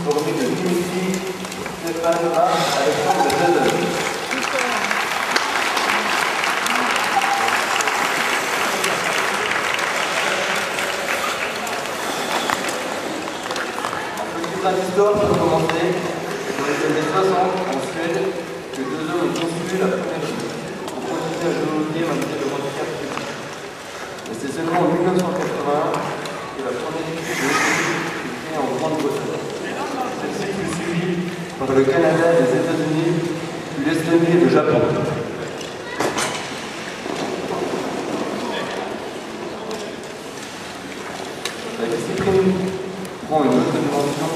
formé de Dimitri, Stéphane, Alexandre et Jason. L'histoire pour commencer, dans les années 60, en Suède, que deux hommes ont conçu la première chose pour continuer à géologuer malgré le handicap physique. Mais c'est seulement en 1981 que la première équipe de géologie fut créée en Grande-Bretagne. Celle-ci fut suivie par le Canada, les États-Unis, puis l'Estonie et le Japon. La discipline prend une autre dimension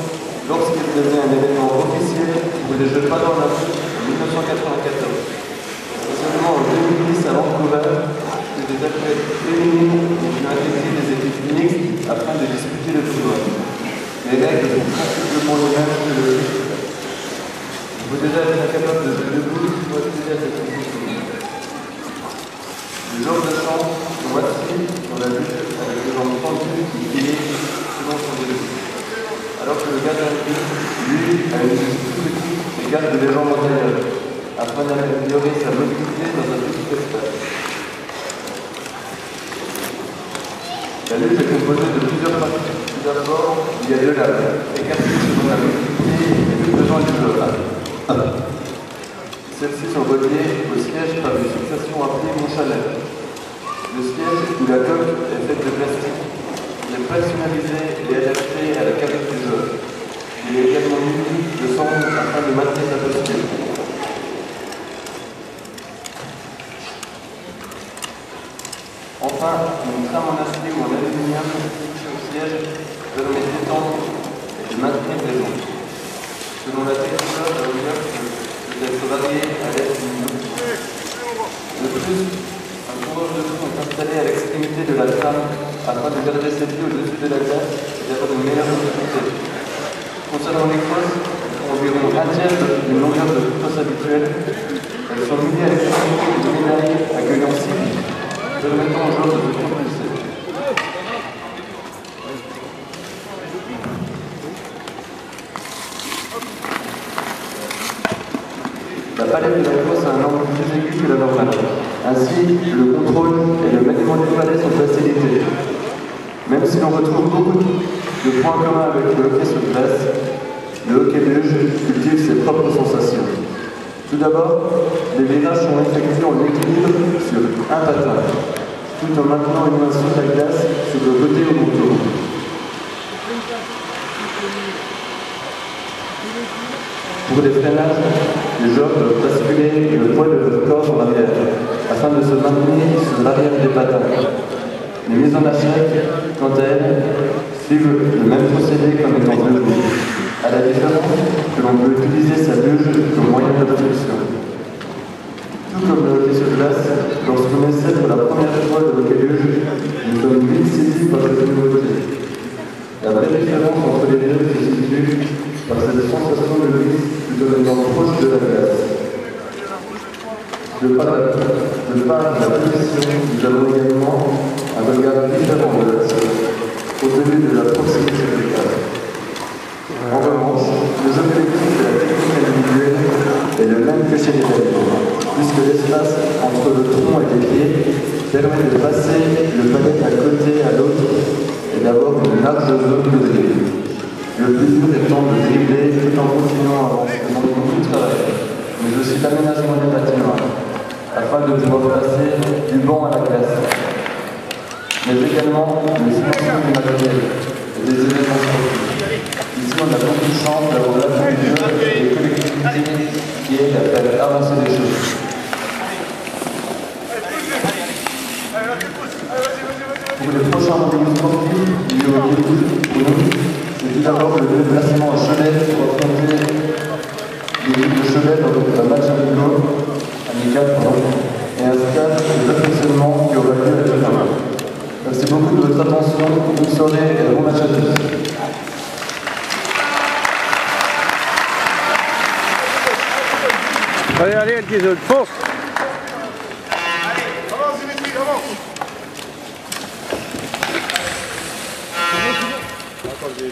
lorsqu'il devient un événement officiel pour les Jeux paralympiques en 1994. C'est seulement en 2010 à Vancouver que des athlètes féminines ont pu intégrer des équipes mixtes afin de disputer le tournoi. Les règles sont pratiquement les mêmes que le ski. Il faut déjà être incapable de se debout pour accéder à cette compétition. Les joueurs de champ sont assis dans la lutte avec les jambes tendues qui équilibrent selon son début. Alors que le gardien de but, lui, a une vue plus petite et garde les jambes antérieures, afin d'améliorer sa mobilité dans un petit espace. La lutte est composée de plusieurs parties. Tout d'abord, il y a deux lames, écartées selon la mobilité et le besoin du joueur. Celles-ci sont reliées au siège par une fixation appelée monchalet. Le siège, où la coque est faite de plastique, est personnalisé et adapté à la carrière du joueur. Il est également muni de sonde afin de maintenir sa posture. Enfin, une trame en acier ou en aluminium fixée au siège permet d'étendre et de maintenir les jambes. Selon la texture, la longueur peut être variée à l'aide d'une loupe. De plus, un coureur de fond est installé à l'extrémité de la trame afin de garder ses pieds au-dessus de la glace et d'avoir une meilleure mobilité. Concernant les crosses, elles font environ un tiers d'une longueur de crosse habituelle. Elles sont munies à l'extrémité d'une médaille accueillant 6 pieds, permettant aux joueurs de se propulser. La palette de la crosse a un angle plus aigu que la normale. Ainsi, le contrôle et le maniement du palais sont facilités. Même si l'on retrouve beaucoup de points communs avec le hockey sur glace, le hockey luge cultive ses propres sensations. Tout d'abord, les virages sont effectués en équilibre sur un patin, tout en maintenant une main sur la glace sur le côté au contour. Pour les freinages, les joueurs peuvent basculer le poids de leur corps en arrière, afin de se maintenir sur l'arrière des patins. Les mises en échec, quant à elles, suivent le même procédé qu'en étant debout, à la différence que l'on peut utiliser sa luge comme moyen d'obstruction. Tout comme le hockey sur glace, lorsqu'on essaie pour la première fois le hockey luge, nous sommes vite saisis par cette nouveauté. La vraie différence entre les deux se situe par cette sensation de glisse plutôt venant proche de la glace. De par la position, nous avons également un regard différent de la scène, au tenu de la proximité des cadres. En revanche, le jeu collectif de la technique individuelle est le même que chez les animaux, puisque l'espace entre le tronc et les pieds permet de passer le palais d'un côté à l'autre et d'avoir une large zone de dribble. Le plus dur étant de dribbler tout en continuant à avancer dans tout le travail, mais aussi l'aménagement des patinoires, afin de pouvoir passer du banc à la glace. Mais également le financement du matériel et des événements sportifs. Ici, on a beaucoup de chance d'avoir l'appui du jeu et des collectivités qui aident à faire avancer les choses. Pour les prochains rendez-vous sportifs, il y aura pour nous, c'est tout d'abord le déplacement à Cholet pour affronter l'équipe de Cholet dans un match amical, et un stage de perfectionnement qui aura lieu à Clermont. Merci beaucoup de votre attention, bonne soirée et bon match à tous. Allez, allez, Elkizol, fonce! Allez, avance Dimitri, avance! Attends, j'ai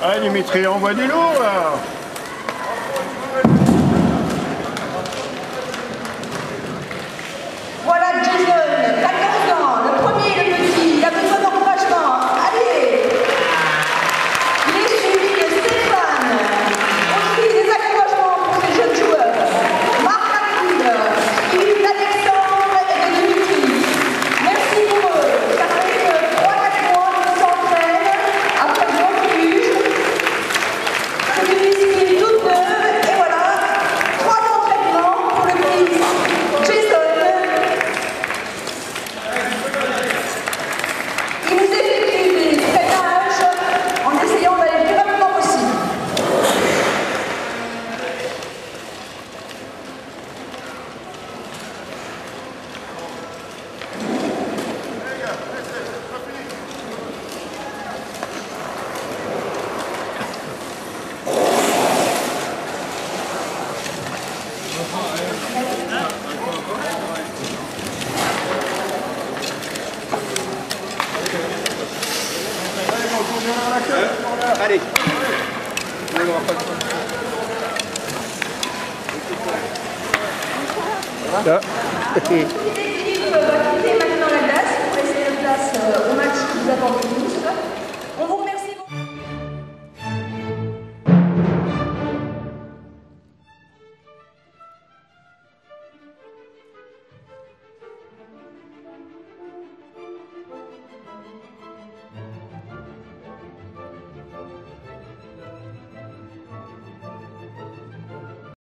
Ah, Dimitri, envoie du lourd là. Voilà Jason, 14 ans, le premier, le petit, il a besoin d'encouragement. Allez! Il est suivi de Stéphane. Aussi des encouragements pour ces jeunes joueurs. Marc Arthur, Yves Alexandre et Dimitri. Merci pour eux. Ça fait 3-4 mois qu'ils s'entraînent après le refuge. C'est une discipline toute neuve et voilà, 3 entraînements pour le petit Jason. Il nous effectue des freinages en essayant d'aller le plus rapidement possible. Allez. Toute l'équipe va quitter maintenant la glace pour laisser la place au match qui vous attend.